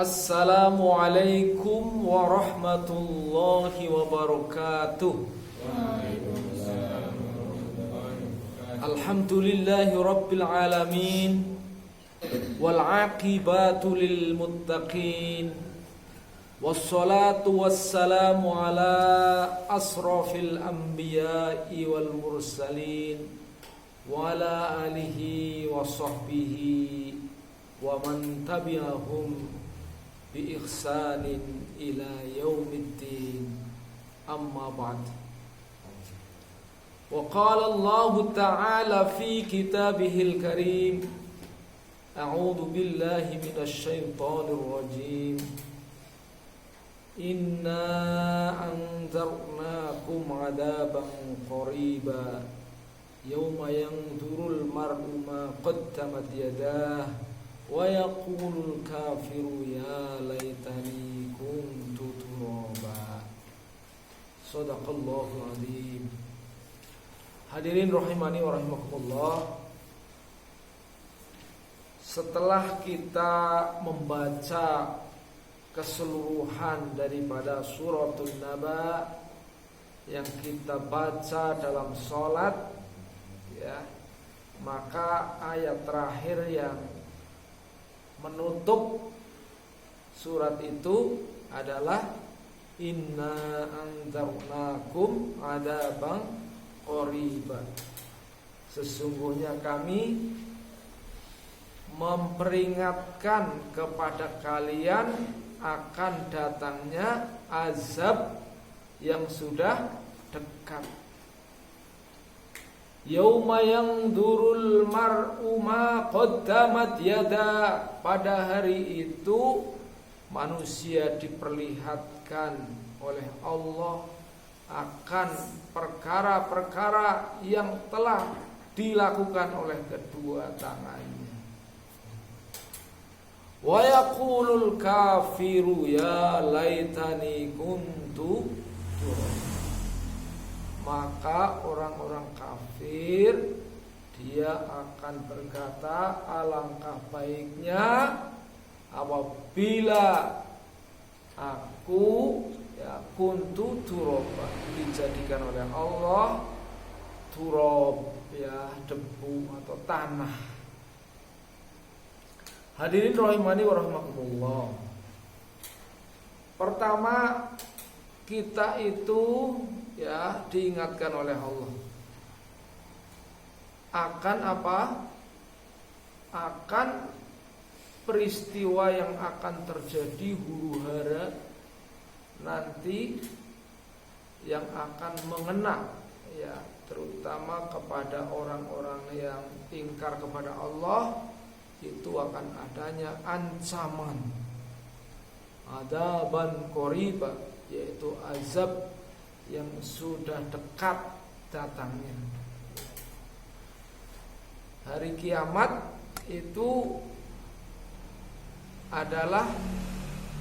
Assalamualaikum warahmatullahi wabarakatuh. Alhamdulillahi rabbil alamin, wal aqibatu lil muttaqin, wassalatu wassalamu ala asrafil anbiya'i wal mursalin, wa ala alihi wa sahbihi wa man tabi'ahum bi ihsanin ila yaumiddin. Amma ba'd. Wa qala Allah ta'ala fi kitabihil karim, a'udzu billahi minasy syaithanir rajim. Inna anzarnakum 'adaban qariba yauma yanzurul mar'u ma qaddamat yadahu wa yaqulul kafiru ya laitani kuntu turaba. Shadaqallahu azim. Hadirin rahimani wa rahimakumullah. Setelah kita membaca keseluruhan daripada suratul Naba yang kita baca dalam sholat, ya, maka ayat terakhir yang menutup surat itu adalah inna anzarnakum adaban qariban. Sesungguhnya kami memperingatkan kepada kalian akan datangnya azab yang sudah dekat. Yauma yanzurul mar'u ma qaddamat yada. Pada hari itu manusia diperlihatkan oleh Allah akan perkara-perkara yang telah dilakukan oleh kedua tangannya. Wa yaqulul kafiru ya laitani kuntu turaba. Maka orang-orang kafir dia akan berkata, alangkah baiknya apabila aku kuntu turaba, dijadikan oleh Allah turab, ya, debu atau tanah. Hadirin rahimani wa rahimakumullah. Pertama, kita itu diingatkan oleh Allah akan apa? Akan peristiwa yang akan terjadi huru-hara nanti, yang akan mengena, ya, terutama kepada orang-orang yang ingkar kepada Allah. Itu akan adanya ancaman adaban qariba, yaitu azab yang sudah dekat datangnya. Hari kiamat itu adalah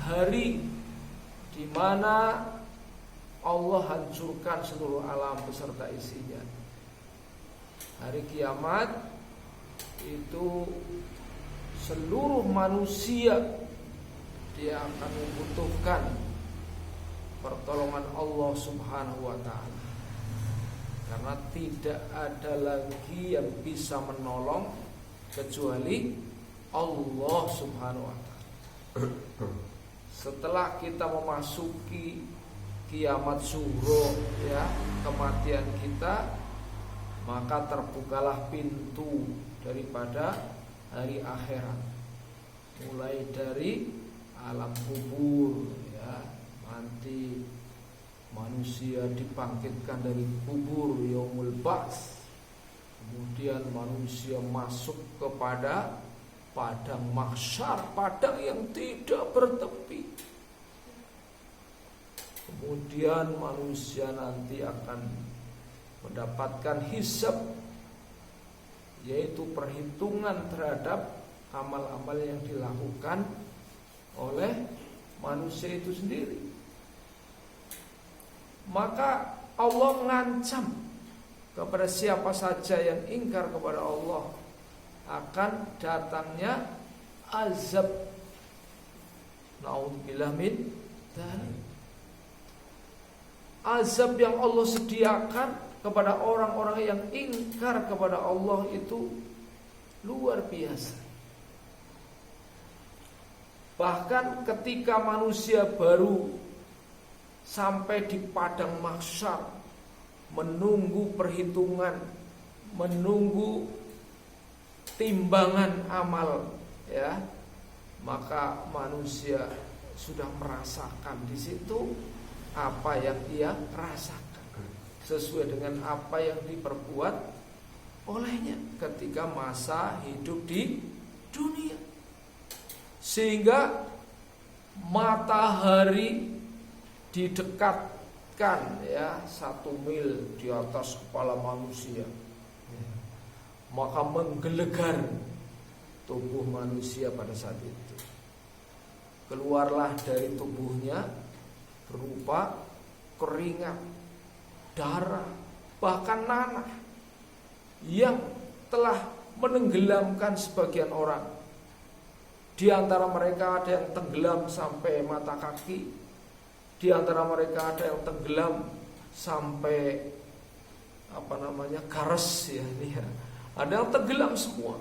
hari di mana Allah hancurkan seluruh alam beserta isinya. Hari kiamat itu seluruh manusia dia akan membutuhkan pertolongan Allah Subhanahu wa ta'ala, karena tidak ada lagi yang bisa menolong kecuali Allah Subhanahu wa ta'ala. Setelah kita memasuki kiamat sughra, ya, kematian kita, maka terbukalah pintu daripada hari akhirat, mulai dari alam kubur, ya, nanti manusia dibangkitkan dari kubur, yaumul ba'ts. Kemudian manusia masuk kepada padang mahsyar, padang yang tidak bertepi. Kemudian manusia nanti akan mendapatkan hisab, yaitu perhitungan terhadap amal-amal yang dilakukan oleh manusia itu sendiri. Maka Allah mengancam kepada siapa saja yang ingkar kepada Allah akan datangnya azab Naudzubillah min dzalik. Azab yang Allah sediakan kepada orang-orang yang ingkar kepada Allah itu luar biasa. Bahkan ketika manusia baru sampai di padang mahsyar, menunggu perhitungan, menunggu timbangan amal, ya, maka manusia sudah merasakan di situ apa yang ia rasakan sesuai dengan apa yang diperbuat olehnya ketika masa hidup di dunia. Sehingga matahari didekatkan, ya, 1 mil di atas kepala manusia, maka menggelegar tubuh manusia pada saat itu. Keluarlah dari tubuhnya berupa keringat, darah, bahkan nanah yang telah menenggelamkan sebagian orang. Di antara mereka ada yang tenggelam sampai mata kaki, di antara mereka ada yang tenggelam sampai gares, ya, ya. Ada yang tenggelam semua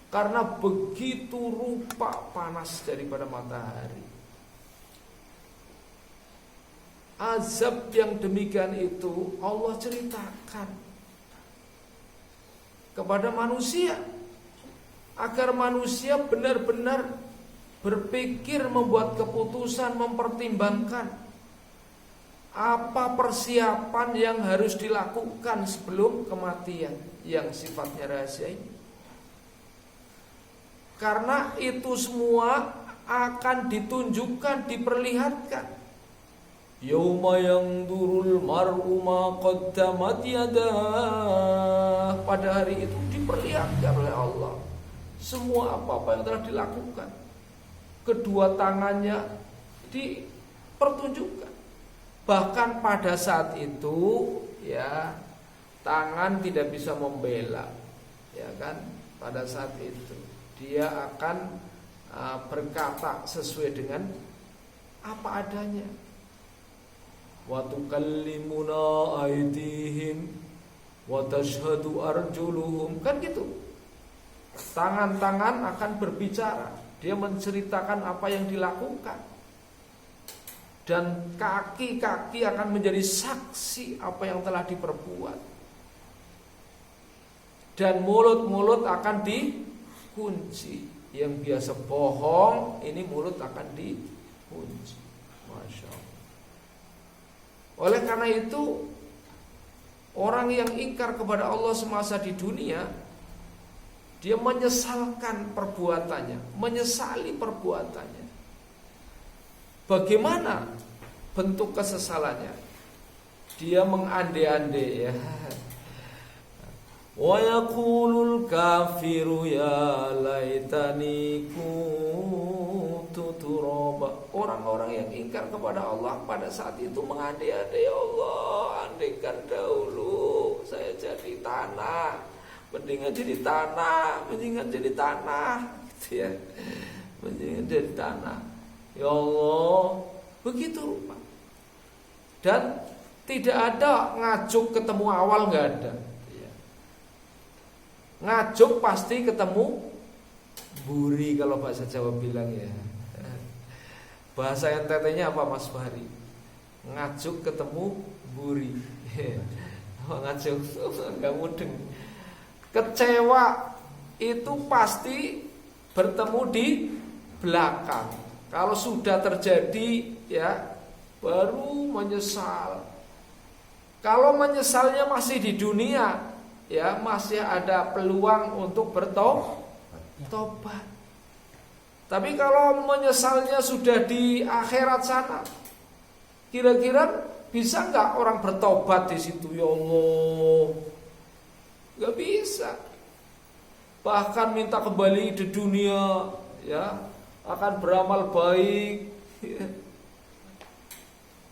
karena begitu rupa panas daripada matahari. Azab yang demikian itu Allah ceritakan kepada manusia agar manusia benar-benar berpikir, membuat keputusan, mempertimbangkan apa persiapan yang harus dilakukan sebelum kematian yang sifatnya rahasia ini. Karena itu semua akan ditunjukkan, diperlihatkan. Yauma yanzurul mar'u ma qaddamat yadah. Pada hari itu diperlihatkan oleh Allah semua apa-apa yang telah dilakukan. Kedua tangannya dipertunjukkan. Bahkan pada saat itu, ya, tangan tidak bisa membela, ya kan? Pada saat itu dia akan berkata sesuai dengan apa adanya. Wa tukallimuna aydihim wa tashhadu arjuluhum, kan gitu. Tangan-tangan akan berbicara, dia menceritakan apa yang dilakukan. Dan kaki-kaki akan menjadi saksi apa yang telah diperbuat. Dan mulut-mulut akan dikunci. Yang biasa bohong, ini mulut akan dikunci. Masya Allah. Oleh karena itu, orang yang ingkar kepada Allah semasa di dunia, dia menyesalkan perbuatannya, menyesali perbuatannya. Bagaimana bentuk kesesalannya? Dia mengande-ande, ya. Wa yaqulul kafiru ya laitani kuntu turaba. Orang-orang yang ingkar kepada Allah pada saat itu mengande-ande, ya Allah, andaikan dahulu saya jadi tanah, mendingan jadi tanah, mendingan jadi tanah, gitu ya. Mendingan jadi tanah. Ya Allah, begitu rupa. Dan tidak ada ngajuk ketemu awal, nggak ada. Ngajuk pasti ketemu buri, kalau bahasa Jawa bilang, ya. Bahasa NTT-nya apa, Mas Fahri? Ngajuk ketemu buri. Ngajuk nggak mudeng. Kecewa itu pasti bertemu di belakang. Kalau sudah terjadi, ya, baru menyesal. Kalau menyesalnya masih di dunia, ya, masih ada peluang untuk bertobat. Tapi kalau menyesalnya sudah di akhirat sana, kira-kira bisa nggak orang bertobat di situ? Ya Allah, nggak bisa. Bahkan minta kembali di dunia, ya, akan beramal baik.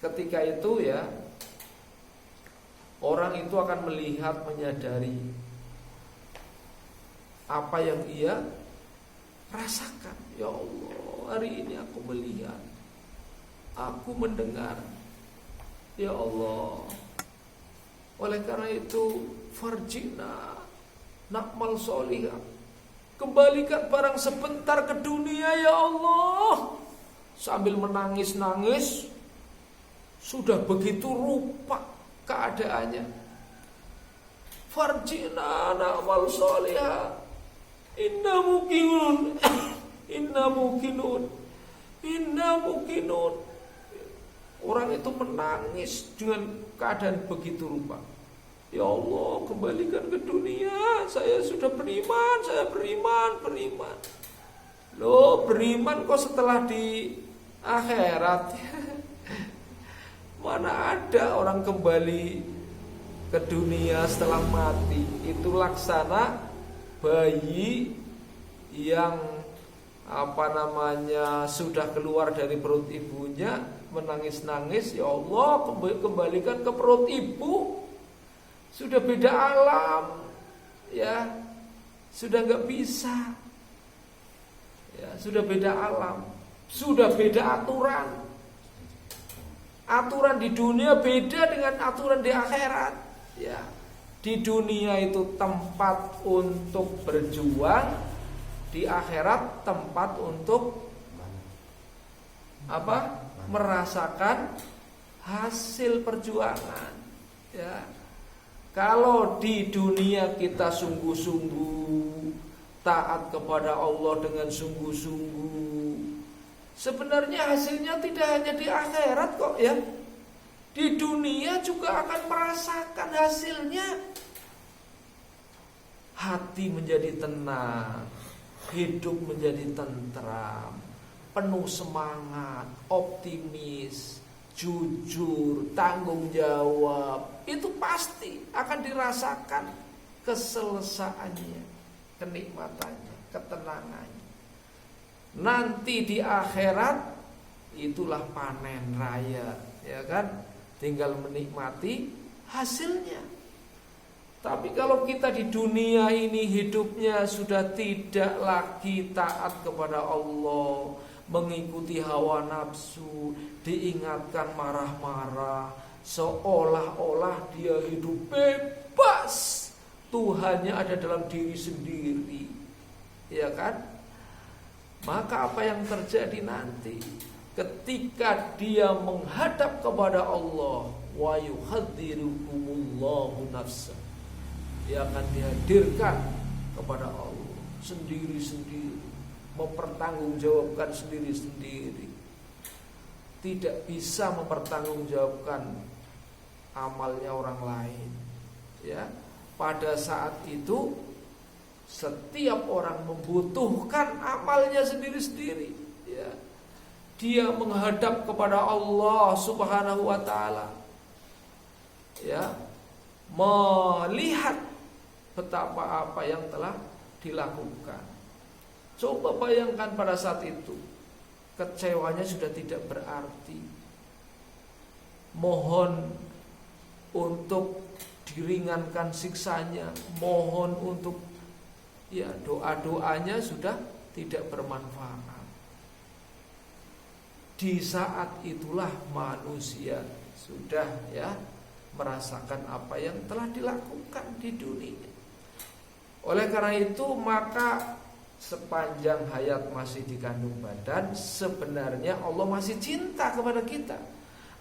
Ketika itu, ya, orang itu akan melihat, menyadari apa yang ia rasakan, ya Allah, hari ini aku melihat, aku mendengar, ya Allah. Oleh karena itu, farjina na'mal solihah, kembalikan barang sebentar ke dunia ya Allah. Sambil menangis-nangis, sudah begitu rupa keadaannya. Farjina na'mal solihah, inna mukinun, inna mukinun, inna mukinun. Orang itu menangis dengan keadaan begitu rupa. Ya Allah, kembalikan ke dunia. Saya sudah beriman, saya beriman. Loh, beriman kok setelah di akhirat? Mana ada orang kembali ke dunia setelah mati? Itu laksana bayi yang sudah keluar dari perut ibunya, menangis-nangis, ya Allah, kembalikan ke perut ibu. Sudah beda alam, ya, sudah nggak bisa, ya, sudah beda alam, sudah beda aturan. Aturan di dunia beda dengan aturan di akhirat, ya. Di dunia itu tempat untuk berjuang, di akhirat tempat untuk apa? Merasakan hasil perjuangan, ya. Kalau di dunia kita sungguh-sungguh taat kepada Allah dengan sungguh-sungguh, sebenarnya hasilnya tidak hanya di akhirat kok, ya. Di dunia juga akan merasakan hasilnya. Hati menjadi tenang, hidup menjadi tentram, penuh semangat, optimis, jujur, tanggung jawab. Itu pasti akan dirasakan keselesaannya, kenikmatannya, ketenangannya. Nanti di akhirat itulah panen raya, ya kan? Tinggal menikmati hasilnya. Tapi kalau kita di dunia ini hidupnya sudah tidak lagi taat kepada Allah, mengikuti hawa nafsu, diingatkan marah-marah, seolah-olah dia hidup bebas, Tuhannya ada dalam diri sendiri, ya kan? Maka apa yang terjadi nanti ketika dia menghadap kepada Allah, wa yuhadzirukumullahu nafsa, dia akan dihadirkan kepada Allah sendiri-sendiri, mempertanggungjawabkan sendiri-sendiri. Tidak bisa mempertanggungjawabkan amalnya orang lain, ya. Pada saat itu setiap orang membutuhkan amalnya sendiri-sendiri, ya. Dia menghadap kepada Allah Subhanahu wa taala, ya, melihat betapa apa yang telah dilakukan. Coba bayangkan pada saat itu, kecewanya sudah tidak berarti. Mohon untuk diringankan siksanya, mohon untuk, ya, doa-doanya sudah tidak bermanfaat. Di saat itulah manusia sudah, ya, merasakan apa yang telah dilakukan di dunia. Oleh karena itu, maka sepanjang hayat masih dikandung badan, sebenarnya Allah masih cinta kepada kita,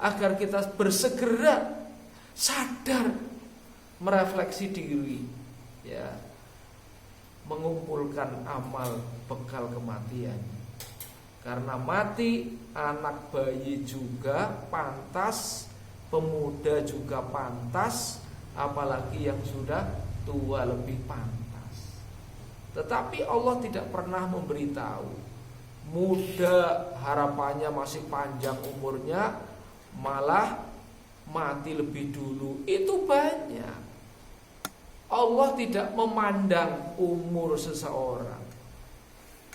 agar kita bersegera sadar, merefleksi diri, ya, mengumpulkan amal bekal kematian. Karena mati anak bayi juga pantas, pemuda juga pantas, apalagi yang sudah tua lebih pantas. Tetapi Allah tidak pernah memberitahu muda harapannya masih panjang umurnya, malah mati lebih dulu. Itu banyak. Allah tidak memandang umur seseorang,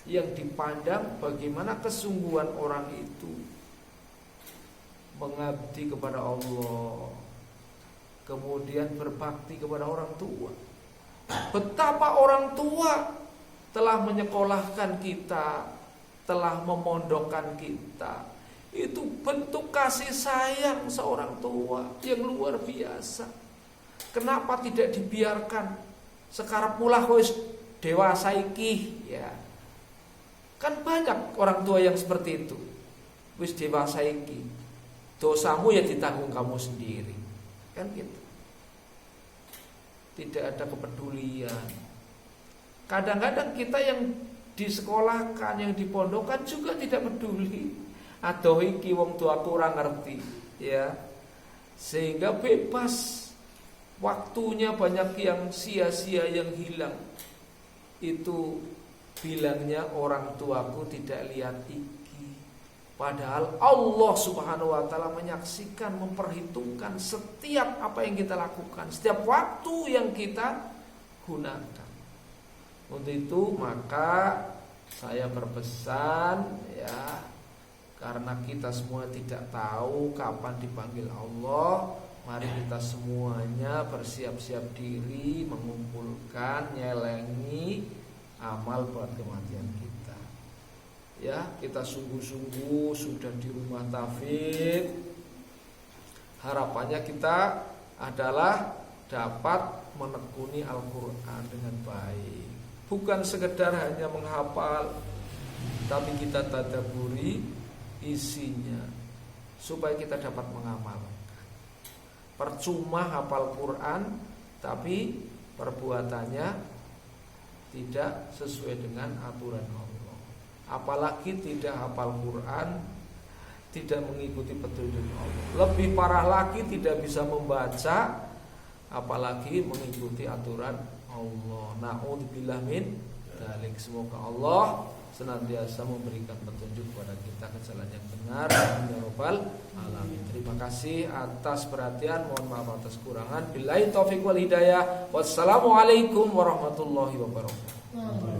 yang dipandang bagaimana kesungguhan orang itu mengabdi kepada Allah, kemudian berbakti kepada orang tua. Betapa orang tua telah menyekolahkan kita, telah memondokkan kita. Itu bentuk kasih sayang seorang tua yang luar biasa. Kenapa tidak dibiarkan sekarang pula wis dewasa iki ya. Kan banyak orang tua yang seperti itu. Wis dewasa iki, dosamu ya ditanggung kamu sendiri. Kan gitu. Tidak ada kepedulian. Kadang-kadang kita yang disekolahkan, yang dipondokkan juga tidak peduli. Aduh iki wong tua kurang ngerti, ya. Sehingga bebas. Waktunya banyak yang sia-sia, yang hilang. Itu bilangnya orang tuaku tidak lihat iki. Padahal Allah subhanahu wa ta'ala menyaksikan, memperhitungkan setiap apa yang kita lakukan, setiap waktu yang kita gunakan. Untuk itu maka saya berpesan ya, karena kita semua tidak tahu kapan dipanggil Allah, mari kita semuanya bersiap-siap diri, mengumpulkan, nyelengi amal buat kematian kita. Ya, kita sungguh-sungguh sudah di rumah taufik. Harapannya kita adalah dapat menekuni Al-Quran dengan baik. Bukan sekedar hanya menghafal, tapi kita tadabburi isinya supaya kita dapat mengamalkan. Percuma hafal Quran tapi perbuatannya tidak sesuai dengan aturan Allah. Apalagi tidak hafal Quran, tidak mengikuti petunjuk Allah. Lebih parah lagi tidak bisa membaca, apalagi mengikuti aturan Allah. Na'udzubillah min dzalik. Semoga Allah senantiasa memberikan petunjuk kepada kita ke jalan yang benar. Ya Rabbal alamin. Terima kasih atas perhatian, mohon maaf atas kurangan. Billahi taufiq wal hidayah. Wassalamualaikum warahmatullahi wabarakatuh.